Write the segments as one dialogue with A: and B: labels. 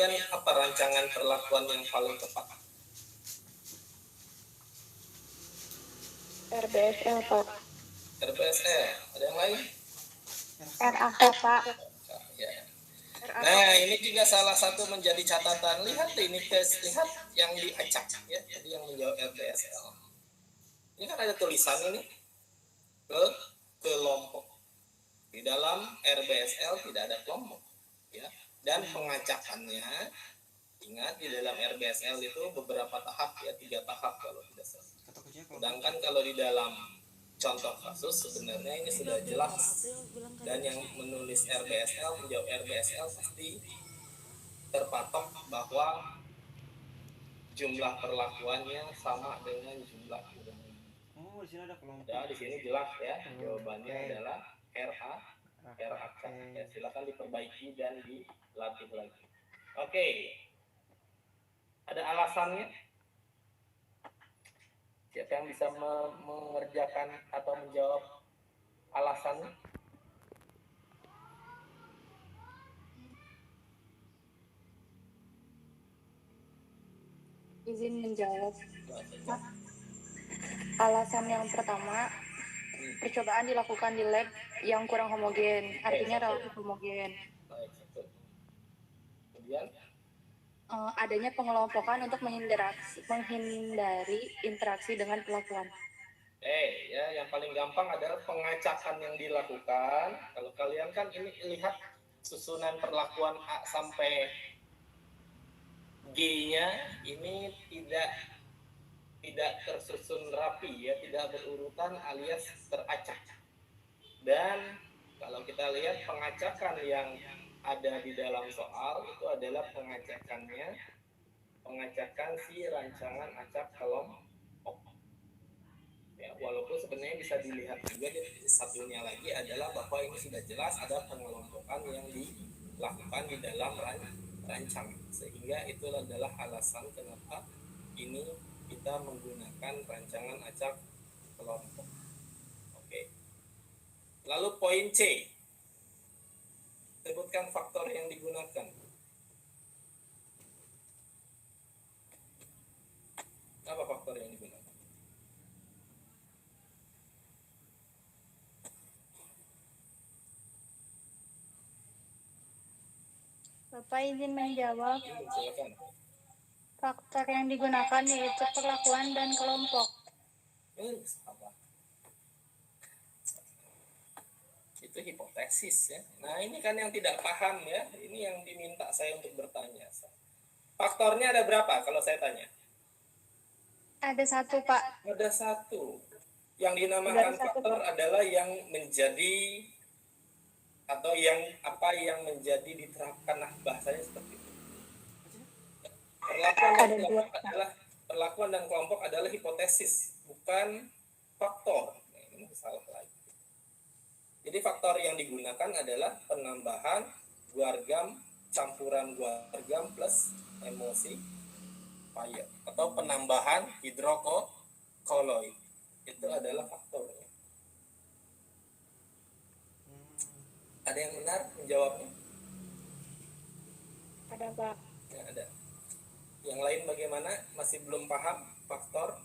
A: kalian apa rancangan perlakuan yang paling tepat?
B: RBSL, Pak.
A: RBSL, ada yang lain?
B: RAK, Pak.
A: Ya. Nah, ini juga salah satu menjadi catatan. Lihat ini lihat yang diacak ya, jadi yang menjawab RBSL. Ini kan ada tulisan ini kelompok. Di dalam RBSL tidak ada kelompok, ya. Dan pengacakannya, ingat di dalam RBSL itu beberapa tahap ya, 3 tahap kalau tidak salah. Sedangkan kalau di dalam contoh kasus sebenarnya ini sudah jelas, dan yang menulis RBSL, menjawab RBSL pasti terpatok bahwa jumlah perlakuannya sama dengan jumlah ulangan.
C: Oh, di sini ada kelompok.
A: Ya, di sini jelas ya, jawabannya adalah RAK. Ya, silakan diperbaiki dan dilatih lagi. Oke. Ada alasannya? Siapa yang bisa mengerjakan atau menjawab alasannya?
B: Izin menjawab. Alasan yang pertama, percobaan dilakukan di lab yang kurang homogen, artinya relatif homogen.
A: Kemudian
B: adanya pengelompokan untuk menghindari interaksi dengan perlakuan.
A: Ya, yang paling gampang adalah pengacakan yang dilakukan. Kalau kalian kan ini lihat susunan perlakuan A sampai G-nya ini tidak tersusun rapi ya, tidak berurutan alias teracak. Dan kalau kita lihat pengacakan yang ada di dalam soal itu adalah pengacakan si rancangan acak kelompok. Ya, walaupun sebenarnya bisa dilihat juga di satunya lagi adalah bahwa ini sudah jelas ada pengelompokan yang dilakukan di dalam rancangan, sehingga itu adalah alasan kenapa ini kita menggunakan rancangan acak kelompok. Oke. Lalu poin C, sebutkan faktor yang digunakan. Apa faktor yang digunakan?
B: Bapak izin menjawab.
A: Silakan.
B: Faktor yang digunakan yaitu perlakuan dan kelompok.
A: Apa? Itu hipotesis ya. Nah, ini kan yang tidak paham ya. Ini yang diminta saya untuk bertanya. Faktornya ada berapa kalau saya tanya?
B: Ada 1, Pak.
A: Ada 1. Yang dinamakan faktor adalah yang menjadi atau yang menjadi diterapkan, nah bahasanya seperti itu. Perlakuan dan kelompok adalah hipotesis, bukan faktor. Nah, ini salah lagi. Jadi faktor yang digunakan adalah penambahan guargam, campuran guargam plus emosi fire, atau penambahan hidrokoloid. Itu adalah faktornya. Ada yang benar menjawabnya?
B: Ada, Pak.
A: Ya, ada. Yang lain bagaimana? Masih belum paham faktor?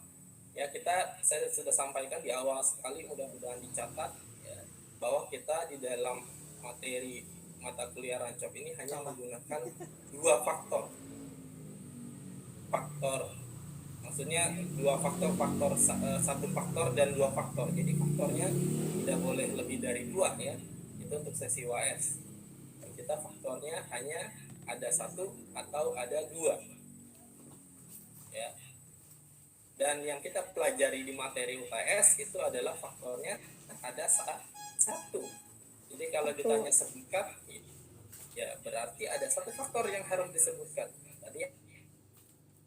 A: Ya, saya sudah sampaikan di awal sekali, mudah-mudahan dicatat ya, bahwa kita di dalam materi mata kuliah Rancop ini hanya menggunakan 2 faktor. Maksudnya 2 faktor, 1 faktor dan 2 faktor. Jadi faktornya tidak boleh lebih dari 2 ya. Itu untuk sesi UAS. Dan kita faktornya hanya ada 1 atau ada 2. Ya. Dan yang kita pelajari di materi UTS itu adalah faktornya ada 1. Jadi kalau ditanya sebutkan, ya berarti ada 1 faktor yang harus disebutkan. Tadi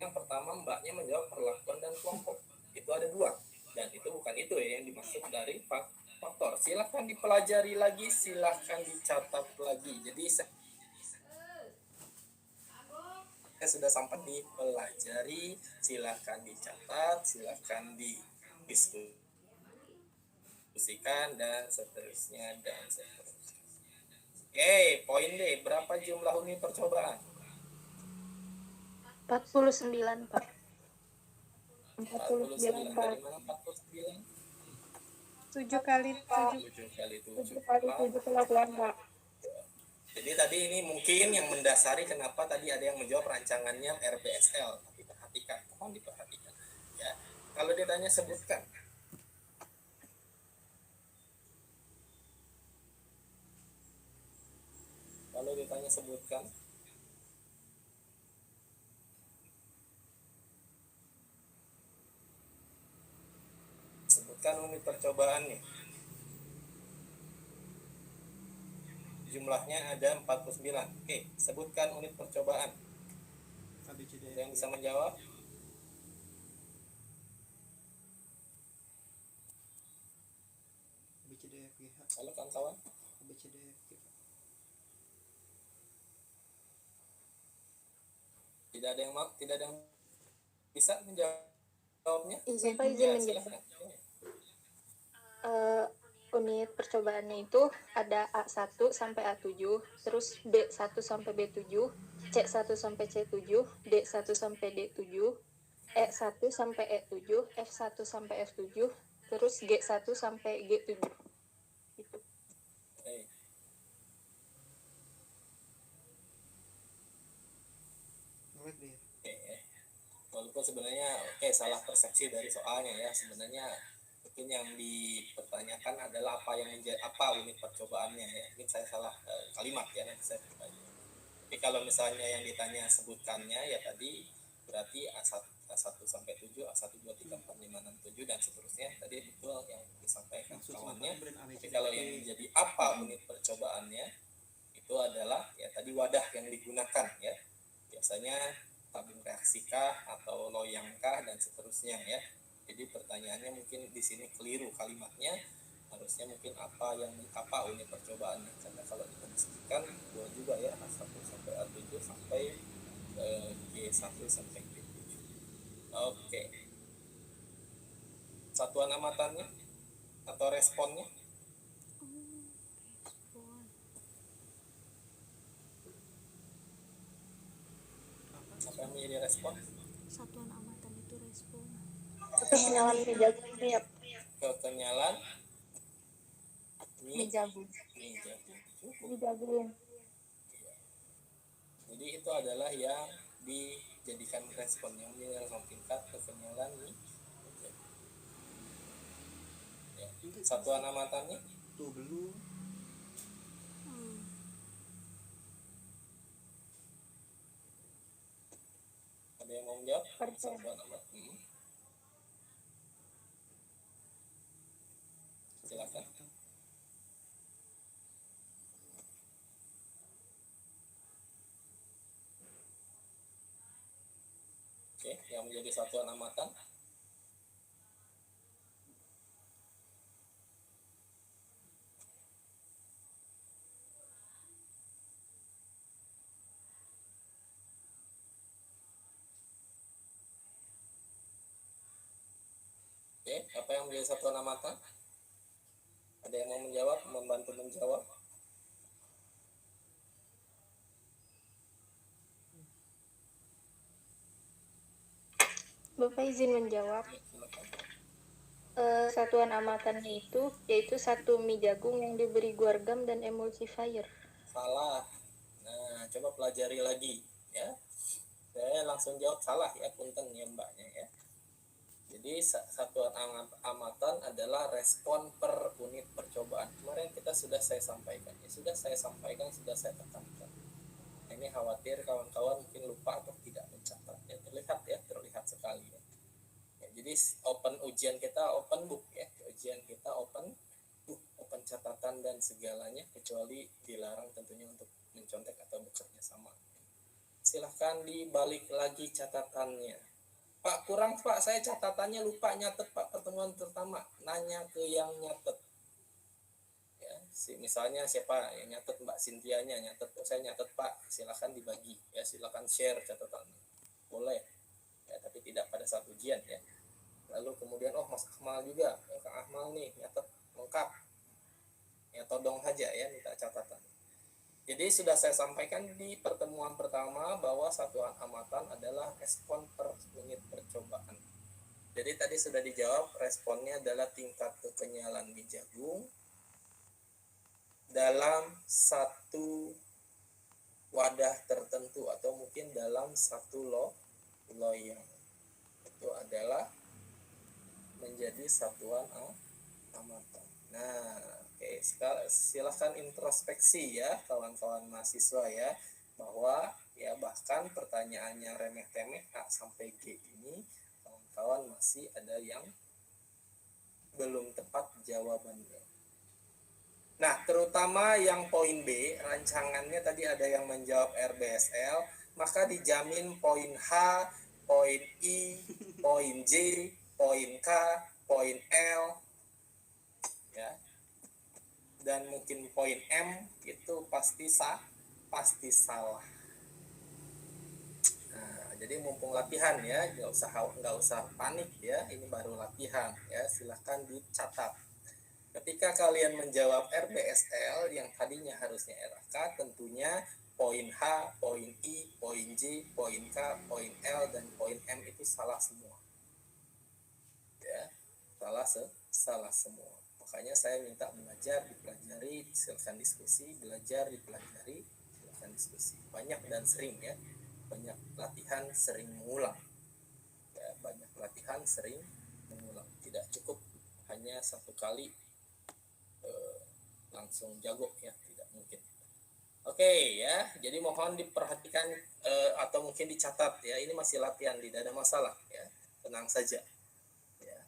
A: yang pertama mbaknya menjawab perlakuan dan kelompok. Itu ada 2. Dan itu bukan itu ya yang dimaksud dari faktor. Silahkan dipelajari lagi, silahkan dicatat lagi. Jadi saya sudah sampai dipelajari, silahkan dicatat, silahkan didiskusikan dan seterusnya. Oke, poin D, berapa jumlah unit percobaan?
B: 49, Pak.
A: 49.
B: 49, Pak.
A: Dari mana 49?
B: 7 kali 7.
A: 7 kali 7.
B: 7 kali 7 kelakuan, Pak.
A: Jadi tadi ini mungkin yang mendasari kenapa tadi ada yang menjawab rancangannya RBSL. Tapi perhatikan, mohon diperhatikan. Ya, kalau ditanya sebutkan. Kalau ditanya sebutkan. Sebutkan unit percobaannya. Jumlahnya ada 49. Oke, sebutkan unit percobaan.
C: ABCD
A: Ada yang bisa menjawab?
C: ABCDFGH
A: Halo kawan-kawan.
C: ABCDFGH.
A: Tidak ada yang bisa menjawabnya.
B: Izin
A: Ya,
B: menjawab.
A: silakan.
B: Unit percobaannya itu ada A1 sampai A7, terus B1 sampai B7, C1 sampai C7, D1 sampai D7, E1 sampai E7, F1 sampai F7, terus G1 sampai G7. Gitu.
A: Baik.
C: Ngelag deh.
A: Oke, walaupun sebenarnya salah persepsi dari soalnya ya, sebenarnya mungkin yang dipertanyakan adalah apa unit percobaannya ya. Mungkin saya salah kalimat ya, nanti saya perbaiki. Tapi kalau misalnya yang ditanya sebutkannya ya tadi berarti A1 sampai 7, A1 2 3 4 5 6 7 dan seterusnya. Tadi betul yang disampaikan kawannya. Tapi kalau yang menjadi apa unit percobaannya itu adalah ya tadi wadah yang digunakan ya. Biasanya tabung reaksikah atau loyangkah dan seterusnya ya. Jadi pertanyaannya mungkin di sini keliru kalimatnya, harusnya mungkin apa unit percobaannya, karena kalau kita disebutkan dua juga ya, A1 sampai A7 sampai G1 sampai G7. Oke, satuan amatannya atau responnya? Apa yang menjadi respon?
D: Satuan amatan itu respon.
B: Kenyalan Mijagung ya.
A: Kekenyalan
B: Mijagung.
A: Mijagung. Jadi itu adalah yang dijadikan respon yang menjadi tingkat kekenyalan ya. Satuan amatannya
C: Tuh belum.
A: ada yang mau menjawab?
B: Persen.
A: Satuan amat. Silakan. Oke, yang menjadi satuan amatan. Oke, apa yang menjadi satuan amatan? Ada yang mau menjawab, membantu menjawab?
B: Bapak izin menjawab.
A: Ya, silakan.
B: Satuan amatannya itu yaitu 1 mie jagung yang diberi guargam dan emulsifier.
A: Salah. Nah, coba pelajari lagi ya. Saya langsung jawab salah ya, punten ya mbaknya ya. Jadi satuan amatan adalah respon per unit percobaan. Kemarin saya sampaikan, sudah saya tekankan. Ini khawatir kawan-kawan mungkin lupa atau tidak mencatat. Ya, terlihat sekali ya. Jadi ujian kita open book ya. Ujian kita open book, open catatan dan segalanya, kecuali dilarang tentunya untuk mencontek atau bekerja sama. Silahkan dibalik lagi catatannya. Pak, kurang Pak, saya catatannya lupa nyatet Pak, pertemuan pertama. Nanya ke yang nyatet. Ya, misalnya siapa yang nyatet, Mbak Sintianya nyatet, saya nyatet Pak, silahkan dibagi. Ya, silahkan share catatannya. Boleh. Ya, tapi tidak pada saat ujian ya. Lalu kemudian Mas Akmal juga, Kang Akmal nih nyatet lengkap. Ya todong aja ya minta catatan. Jadi sudah saya sampaikan di pertemuan pertama bahwa satuan amatan adalah respon per unit percobaan. Jadi tadi sudah dijawab, responnya adalah tingkat kekenyalan biji jagung dalam satu wadah tertentu atau mungkin dalam satu loyang. Itu adalah menjadi satuan amatan. Nah, oke, sekarang silahkan introspeksi ya kawan-kawan mahasiswa ya, bahwa ya bahkan pertanyaan yang remeh-temeh A sampai G ini kawan-kawan masih ada yang belum tepat jawabannya. Nah, terutama yang poin B, rancangannya tadi ada yang menjawab RBSL, maka dijamin poin H, poin I, poin J, poin K, poin L, ya, dan mungkin poin M itu pasti salah. Nah, jadi mumpung latihan ya, nggak usah panik ya, ini baru latihan ya, silahkan dicatat. Ketika kalian menjawab RBSL yang tadinya harusnya RAK, tentunya poin H, poin I, poin J, poin K, poin L, dan poin M itu salah semua. Ya, salah semua. Makanya saya minta belajar, dipelajari, silakan diskusi, belajar, dipelajari, silakan diskusi. Banyak dan sering ya. Banyak latihan, sering mengulang. Ya, banyak latihan, sering mengulang. Tidak cukup hanya satu kali langsung jago ya, tidak mungkin. Oke ya, jadi mohon diperhatikan atau mungkin dicatat ya, ini masih latihan, tidak ada masalah ya, tenang saja ya,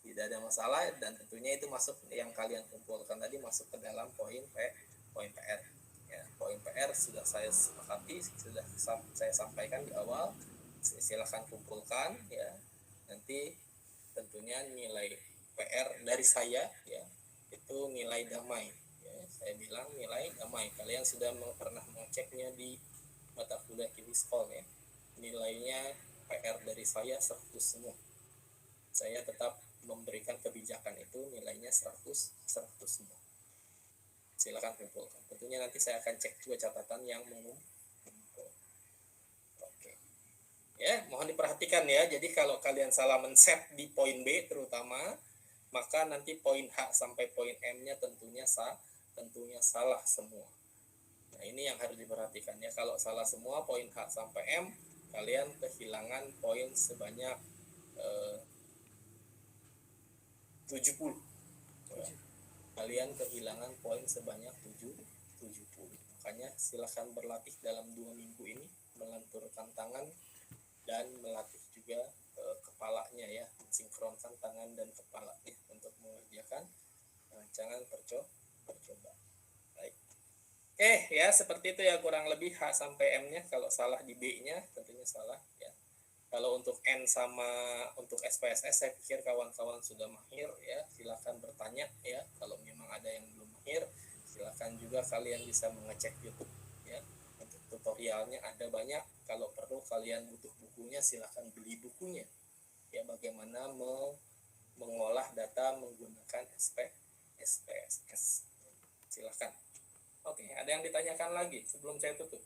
A: tidak ada masalah, dan tentunya itu masuk yang kalian kumpulkan tadi masuk ke dalam poin PR ya. Poin PR sudah saya sepakati, sudah saya sampaikan di awal, silakan kumpulkan ya, nanti tentunya nilai PR dari saya ya itu nilai damai ya. Saya bilang nilai damai, kalian sudah pernah mengeceknya di mata kuliah Kimiskol ya, nilainya PR dari saya 100 semua. Saya tetap memberikan kebijakan itu nilainya 100 semua. Silakan kumpulkan, tentunya nanti saya akan cek juga catatan yang mengumpul. Oke ya, mohon diperhatikan ya, jadi kalau kalian salah men-set di poin B terutama, maka nanti poin H sampai poin M-nya tentunya salah semua. Nah, ini yang harus diperhatikan ya. Kalau salah semua poin H sampai M, kalian kehilangan poin sebanyak 70. Ya. Kalian kehilangan poin sebanyak 70. Makanya silahkan berlatih dalam 2 minggu ini, melenturkan tangan dan melatih juga kepalanya ya, sinkronkan tangan dan kepala ya, untuk mengerjakan rancangan percobaan. Baik. Oke ya, seperti itu ya kurang lebih H sampai M-nya. Kalau salah di B-nya tentunya salah ya. Kalau untuk N sama untuk SPSS saya pikir kawan-kawan sudah mahir ya. Silakan bertanya ya. Kalau memang ada yang belum mahir, silakan juga kalian bisa mengecek YouTube ya. Untuk tutorialnya ada banyak. Kalau perlu kalian butuh bukunya, silakan beli bukunya. Ya, bagaimana mengolah data menggunakan SPSS. Silakan. Oke, ada yang ditanyakan lagi sebelum saya tutup?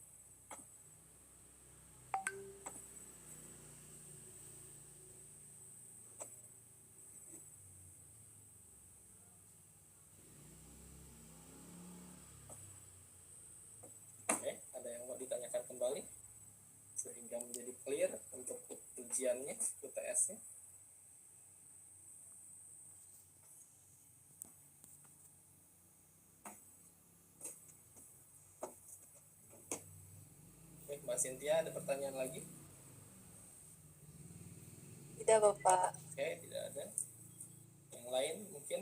A: Oke, ada yang mau ditanyakan kembali sehingga menjadi clear untuk ujiannya, UTS-nya? Oke, Mbak Cynthia, ada pertanyaan lagi?
B: Tidak, Bapak.
A: Oke, tidak ada. Yang lain mungkin?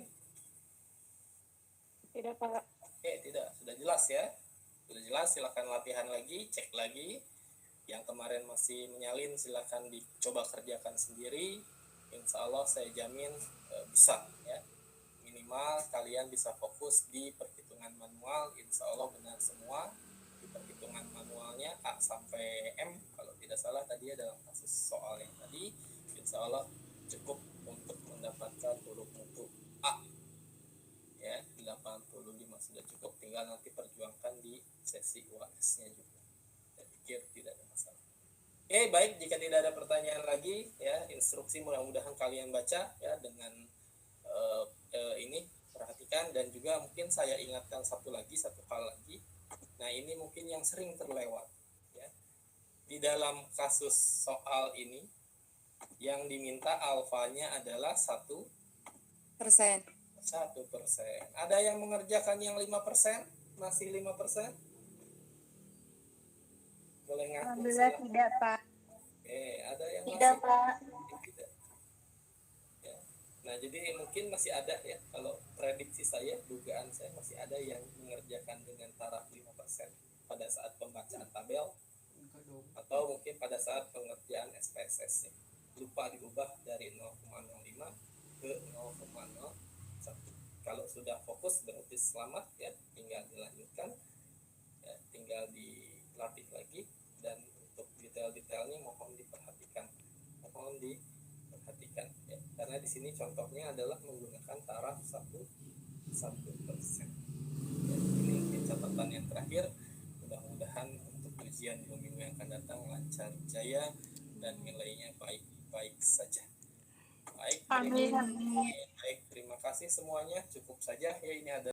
B: Tidak, Pak.
A: Oke, tidak. Sudah jelas ya? Sudah jelas, silakan latihan lagi, cek lagi. Yang kemarin masih menyalin silakan dicoba kerjakan sendiri. Insya Allah saya jamin bisa ya. Minimal kalian bisa fokus di perhitungan manual, insya Allah benar semua. Di perhitungan manualnya A sampai M, kalau tidak salah tadi ya dalam kasus soal yang tadi, insya Allah cukup untuk mendapatkan huruf mutu A ya, 85 sudah cukup, tinggal nanti perjuangkan di sesi UAS-nya juga. Saya pikir tidak ada masalah. Oke, baik, jika tidak ada pertanyaan lagi ya, instruksi mudah-mudahan kalian baca ya dengan ini perhatikan, dan juga mungkin saya ingatkan satu hal lagi. Nah, ini mungkin yang sering terlewat ya. Di dalam kasus soal ini yang diminta alfanya adalah 1%. Ada yang mengerjakan yang 5%? Masih 5%? Boleh ngaku?
B: Alhamdulillah tidak, Pak.
A: Oke, ada yang
B: Tidak,
A: masih
B: Pak.
A: tidak. Ya. Nah, jadi mungkin masih ada ya, kalau prediksi saya, dugaan saya masih ada yang mengerjakan dengan taraf 5% pada saat pembacaan tabel,
C: Enggak dong.
A: atau mungkin pada saat pengerjaan SPSS-nya. Lupa diubah dari 0,05 ke 0,01. Kalau sudah fokus berarti selamat ya, tinggal dilanjutkan ya, tinggal dilatih lagi, dan untuk detail-detailnya mohon diperhatikan ya, karena di sini contohnya adalah menggunakan taraf 1%. Ya, ini mungkin catatan yang terakhir. Mudah-mudahan untuk ujian 2 minggu yang akan datang lancar jaya dan nilainya baik saja. Baik,
B: Amin.
A: terima kasih semuanya. Cukup saja ya, ini ada